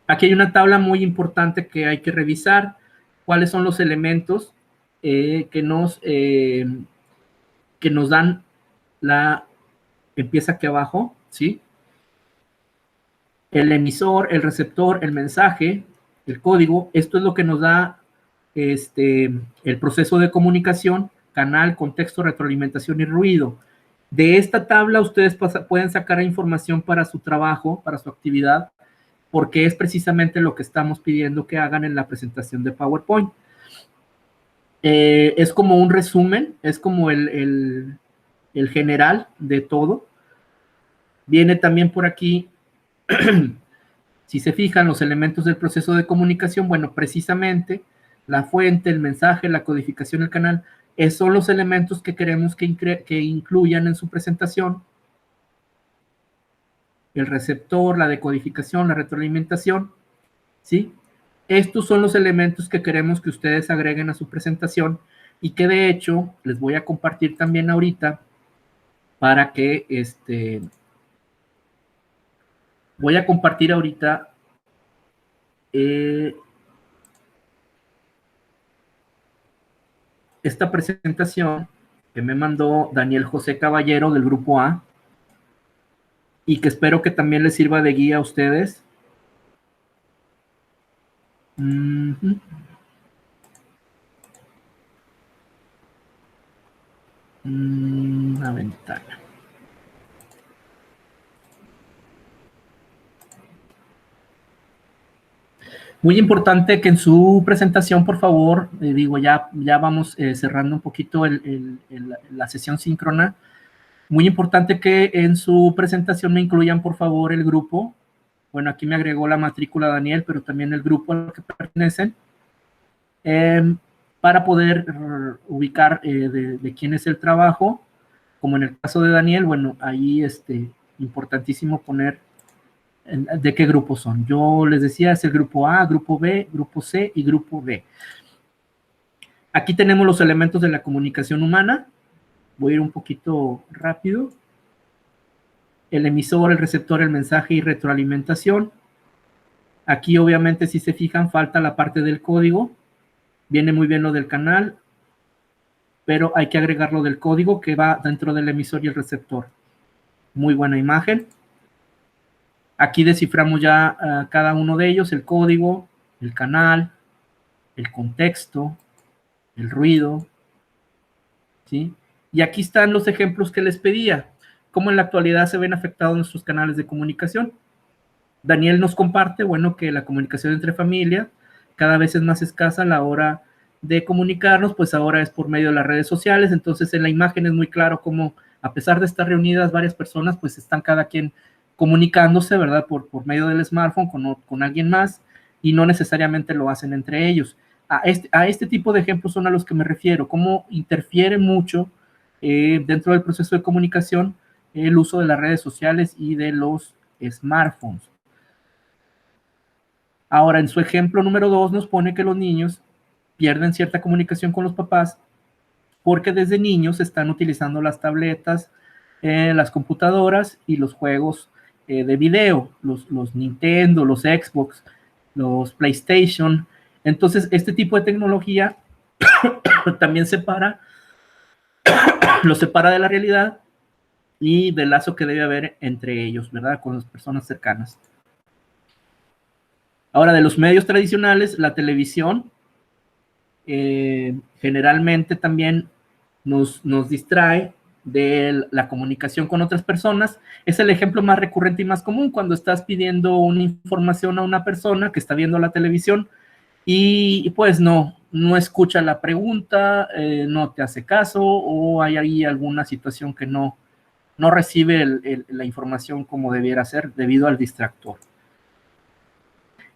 Aquí hay una tabla muy importante que hay que revisar. ¿Cuáles son los elementos que nos dan empieza aquí abajo, ¿sí? El emisor, el receptor, el mensaje, el código, esto es lo que nos da el proceso de comunicación, canal, contexto, retroalimentación y ruido. De esta tabla ustedes pueden sacar información para su trabajo, para su actividad, porque es precisamente lo que estamos pidiendo que hagan en la presentación de PowerPoint. Es como un resumen, es como el general de todo. Viene también por aquí, si se fijan, los elementos del proceso de comunicación, bueno, precisamente la fuente, el mensaje, la codificación, el canal, son los elementos que queremos que incluyan en su presentación. El receptor, la decodificación, la retroalimentación, ¿sí? Estos son los elementos que queremos que ustedes agreguen a su presentación y que de hecho les voy a compartir también ahorita para que voy a compartir ahorita esta presentación que me mandó Daniel José Caballero del Grupo A y que espero que también les sirva de guía a ustedes. Una ventana. Muy importante que en su presentación, por favor, digo, ya vamos cerrando un poquito la sesión síncrona. Muy importante que en su presentación me incluyan, por favor, el grupo. Bueno, aquí me agregó la matrícula Daniel, pero también el grupo al que pertenecen, para poder ubicar de quién es el trabajo. Como en el caso de Daniel, bueno, ahí importantísimo poner de qué grupo son. Yo les decía, es el grupo A, grupo B, grupo C y grupo D. Aquí tenemos los elementos de la comunicación humana. Voy a ir un poquito rápido. El emisor, el receptor, el mensaje y retroalimentación. Aquí, obviamente, si se fijan, falta la parte del código. Viene muy bien lo del canal, pero hay que agregar lo del código que va dentro del emisor y el receptor. Muy buena imagen. Aquí desciframos ya cada uno de ellos, el código, el canal, el contexto, el ruido, ¿sí? Y aquí están los ejemplos que les pedía, cómo en la actualidad se ven afectados nuestros canales de comunicación. Daniel nos comparte, bueno, que la comunicación entre familia cada vez es más escasa a la hora de comunicarnos, pues ahora es por medio de las redes sociales. Entonces en la imagen es muy claro cómo, a pesar de estar reunidas varias personas, pues están cada quien comunicándose, ¿verdad? Por medio del smartphone con alguien más, y no necesariamente lo hacen entre ellos. A este tipo de ejemplos son a los que me refiero, cómo interfiere mucho dentro del proceso de comunicación el uso de las redes sociales y de los smartphones. Ahora, en su ejemplo número 2 nos pone que los niños pierden cierta comunicación con los papás porque desde niños están utilizando las tabletas, las computadoras y los juegos de video, los Nintendo, los Xbox, los PlayStation. Entonces, este tipo de tecnología también los separa de la realidad y del lazo que debe haber entre ellos, ¿verdad? Con las personas cercanas. Ahora, de los medios tradicionales, la televisión generalmente también nos distrae de la comunicación con otras personas. Es el ejemplo más recurrente y más común cuando estás pidiendo una información a una persona que está viendo la televisión y pues no escucha la pregunta, no te hace caso, o hay ahí alguna situación que no recibe la información como debiera ser debido al distractor.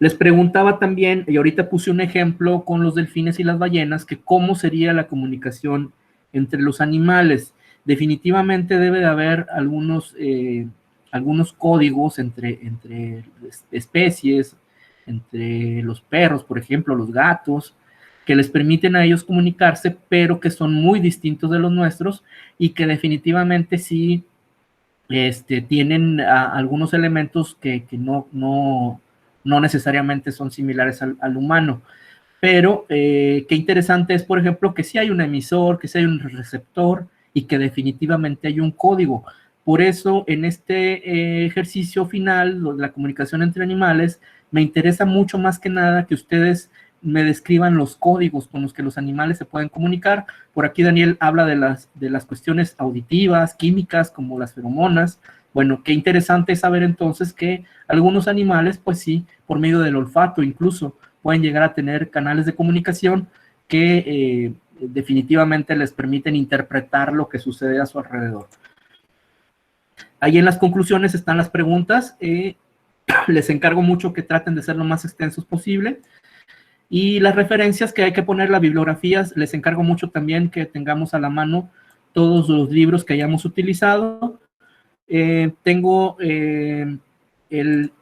Les preguntaba también, y ahorita puse un ejemplo con los delfines y las ballenas, que cómo sería la comunicación entre los animales. Definitivamente debe de haber algunos códigos entre especies, entre los perros, por ejemplo, los gatos, que les permiten a ellos comunicarse, pero que son muy distintos de los nuestros y que definitivamente sí tienen algunos elementos que no necesariamente son similares al humano. Pero qué interesante es, por ejemplo, que sí hay un emisor, que sí hay un receptor y que definitivamente hay un código. Por eso, en este ejercicio final, la comunicación entre animales, me interesa mucho más que nada que ustedes me describan los códigos con los que los animales se pueden comunicar. Por aquí Daniel habla de las cuestiones auditivas, químicas, como las feromonas. Bueno, qué interesante es saber entonces que algunos animales, pues sí, por medio del olfato incluso, pueden llegar a tener canales de comunicación que definitivamente les permiten interpretar lo que sucede a su alrededor. Ahí en las conclusiones están las preguntas. Les encargo mucho que traten de ser lo más extensos posible. Y las referencias que hay que poner, las bibliografías, les encargo mucho también que tengamos a la mano todos los libros que hayamos utilizado. Tengo el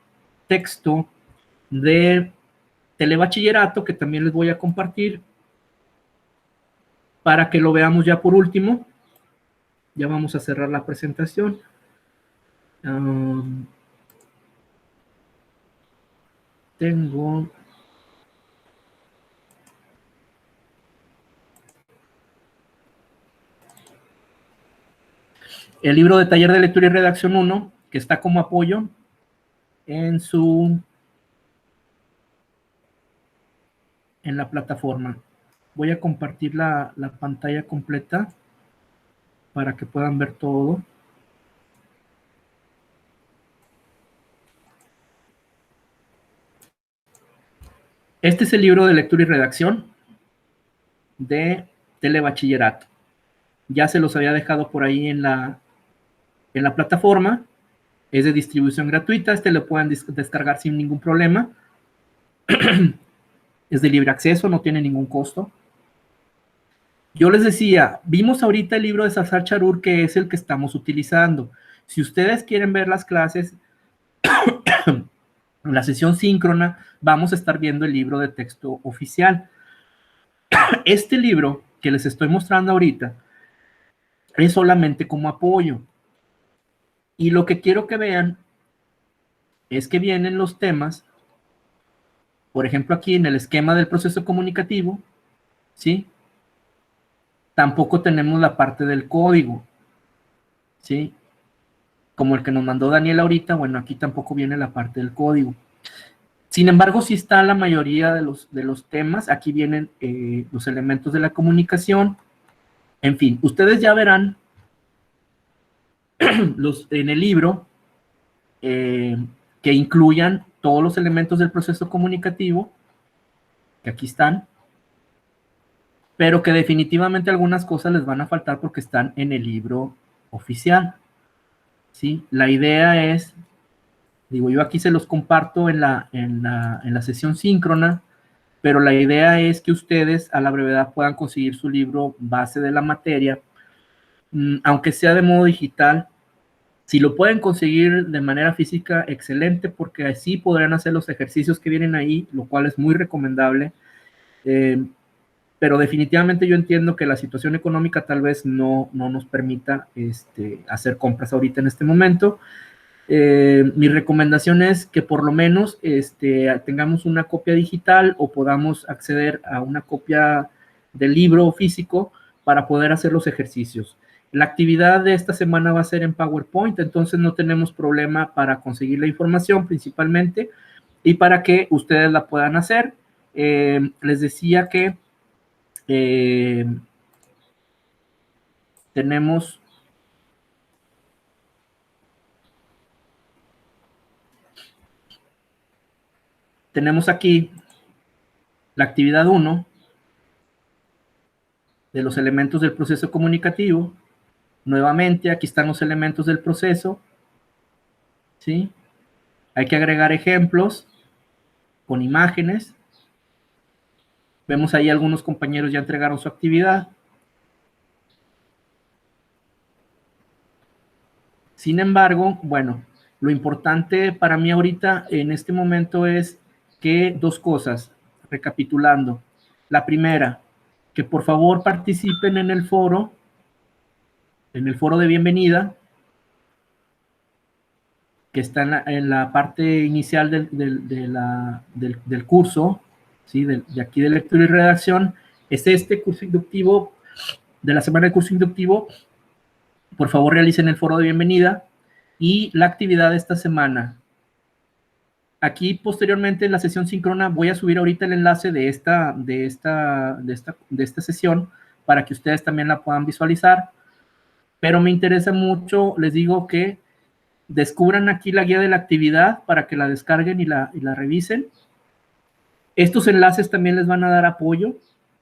texto de telebachillerato que también les voy a compartir. para que lo veamos ya por último. Ya vamos a cerrar la presentación. Tengo... el libro de Taller de Lectura y Redacción 1, que está como apoyo en la plataforma. Voy a compartir la pantalla completa para que puedan ver todo. Este es el libro de lectura y redacción de Telebachillerato. Ya se los había dejado por ahí en la plataforma. Es de distribución gratuita. Este lo pueden descargar sin ningún problema. Es de libre acceso, no tiene ningún costo. Yo les decía, vimos ahorita el libro de Sazar Charur, que es el que estamos utilizando. Si ustedes quieren ver las clases, en la sesión síncrona, vamos a estar viendo el libro de texto oficial. Este libro que les estoy mostrando ahorita es solamente como apoyo. Y lo que quiero que vean es que vienen los temas, por ejemplo, aquí en el esquema del proceso comunicativo, ¿sí? Tampoco tenemos la parte del código, ¿sí? Como el que nos mandó Daniel ahorita, bueno, aquí tampoco viene la parte del código. Sin embargo, sí está la mayoría de los temas. Aquí vienen los elementos de la comunicación. En fin, ustedes ya verán en el libro que incluyan todos los elementos del proceso comunicativo, que aquí están, pero que definitivamente algunas cosas les van a faltar porque están en el libro oficial, ¿sí? La idea es, digo, yo aquí se los comparto en la sesión síncrona, pero la idea es que ustedes a la brevedad puedan conseguir su libro base de la materia, aunque sea de modo digital. Si lo pueden conseguir de manera física, excelente, porque así podrán hacer los ejercicios que vienen ahí, lo cual es muy recomendable. Pero definitivamente yo entiendo que la situación económica tal vez no nos permita hacer compras ahorita en este momento. Mi recomendación es que por lo menos tengamos una copia digital o podamos acceder a una copia del libro físico para poder hacer los ejercicios. La actividad de esta semana va a ser en PowerPoint, entonces no tenemos problema para conseguir la información principalmente y para que ustedes la puedan hacer. Les decía que tenemos aquí la actividad 1 de los elementos del proceso comunicativo. Nuevamente, aquí están los elementos del proceso, ¿sí? Hay que agregar ejemplos con imágenes. Vemos ahí algunos compañeros ya entregaron su actividad. Sin embargo, bueno, lo importante para mí ahorita en este momento es que dos cosas, recapitulando. La primera, que por favor participen en el foro de bienvenida, que está en la parte inicial del curso, ¿sí? de aquí de lectura y redacción. Es este curso inductivo, de la semana de curso inductivo. Por favor, realicen el foro de bienvenida y la actividad de esta semana. Aquí, posteriormente, en la sesión síncrona, voy a subir ahorita el enlace de esta sesión para que ustedes también la puedan visualizar. Pero me interesa mucho, les digo que descubran aquí la guía de la actividad para que la descarguen y la revisen. Estos enlaces también les van a dar apoyo.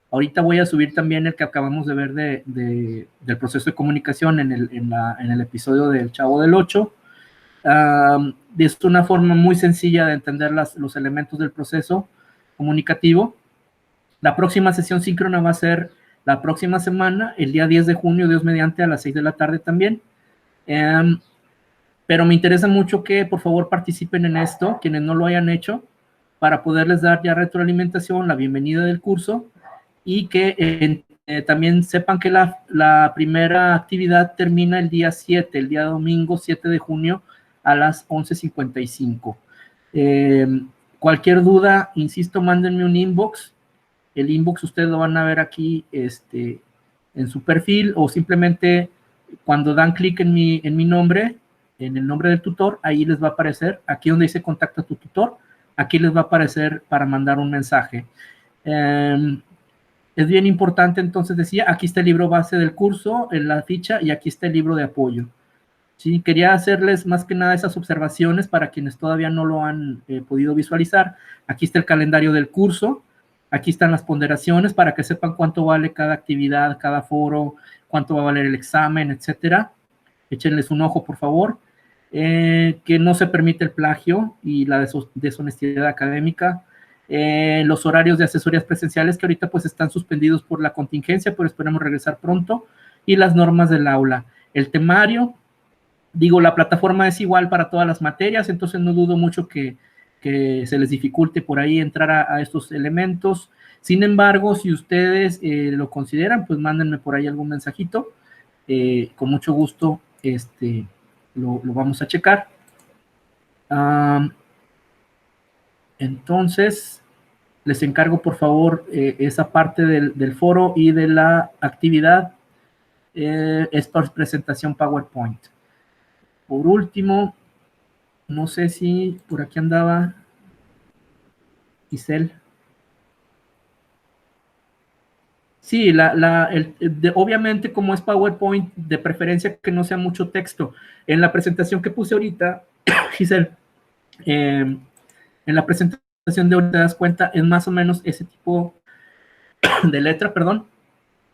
Ahorita voy a subir también el que acabamos de ver del proceso de comunicación en el episodio del Chavo del 8. Es una forma muy sencilla de entender los elementos del proceso comunicativo. La próxima sesión síncrona va a ser la próxima semana, el día 10 de junio, Dios mediante, a las 6 de la tarde también. Pero me interesa mucho que por favor participen en esto, quienes no lo hayan hecho, para poderles dar ya retroalimentación, la bienvenida del curso, y que También sepan que la primera actividad termina el día 7, el día domingo 7 de junio a las 11:55. Cualquier duda, insisto, mándenme un inbox. El inbox ustedes lo van a ver aquí en su perfil, o simplemente cuando dan clic en mi nombre, en el nombre del tutor, ahí les va a aparecer, aquí donde dice contacta a tu tutor, aquí les va a aparecer para mandar un mensaje. Es bien importante, entonces decía, aquí está el libro base del curso, en la ficha, y aquí está el libro de apoyo. Sí, quería hacerles más que nada esas observaciones para quienes todavía no lo han podido visualizar. Aquí está el calendario del curso, aquí están las ponderaciones para que sepan cuánto vale cada actividad, cada foro, cuánto va a valer el examen, etcétera. Échenles un ojo, por favor. Que no se permite el plagio y la deshonestidad académica. Los horarios de asesorías presenciales que ahorita pues están suspendidos por la contingencia, pero esperamos regresar pronto. Y las normas del aula. El temario, digo, la plataforma es igual para todas las materias, entonces no dudo mucho que se les dificulte por ahí entrar a estos elementos. Sin embargo, si ustedes lo consideran, pues mándenme por ahí algún mensajito. Con mucho gusto lo vamos a checar. Entonces, les encargo, por favor, esa parte del foro y de la actividad. Es por presentación PowerPoint. Por último, no sé si por aquí andaba Giselle. Sí, obviamente como es PowerPoint, de preferencia que no sea mucho texto. En la presentación que puse ahorita, Giselle, en la presentación de ahorita te das cuenta, es más o menos ese tipo de letra, perdón,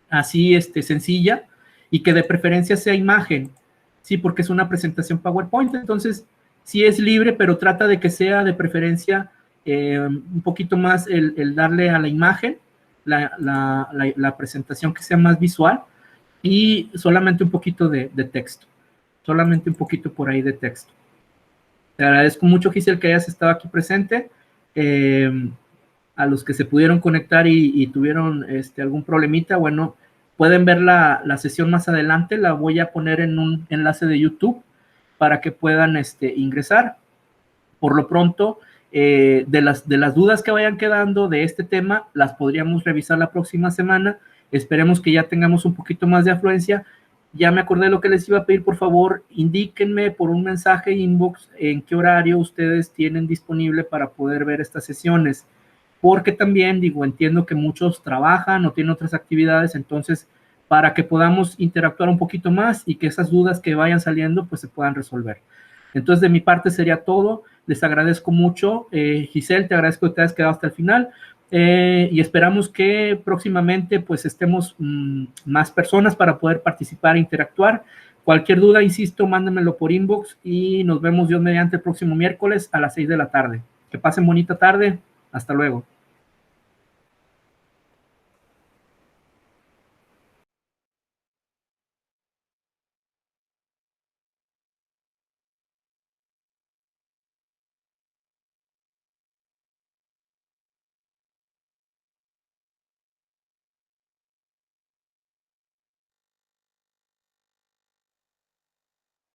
así sencilla, y que de preferencia sea imagen, sí, porque es una presentación PowerPoint, entonces sí es libre, pero trata de que sea de preferencia un poquito más el darle a la imagen, la presentación que sea más visual, y solamente un poquito de texto, solamente un poquito por ahí de texto. Te agradezco mucho, Giselle, que hayas estado aquí presente. A los que se pudieron conectar y tuvieron algún problemita, bueno, pueden ver la sesión más adelante, la voy a poner en un enlace de YouTube para que puedan ingresar. Por lo pronto, de las dudas que vayan quedando de este tema, las podríamos revisar la próxima semana. Esperemos que ya tengamos un poquito más de afluencia. Ya me acordé de lo que les iba a pedir, por favor, indíquenme por un mensaje inbox en qué horario ustedes tienen disponible para poder ver estas sesiones. Porque también, digo, entiendo que muchos trabajan o tienen otras actividades, entonces, para que podamos interactuar un poquito más y que esas dudas que vayan saliendo, pues se puedan resolver. Entonces, de mi parte sería todo. Les agradezco mucho. Giselle, te agradezco que te hayas quedado hasta el final. Y esperamos que próximamente, pues, estemos más personas para poder participar e interactuar. Cualquier duda, insisto, mándenmelo por inbox y nos vemos Dios mediante el próximo miércoles a las 6 de la tarde. Que pasen bonita tarde. Hasta luego.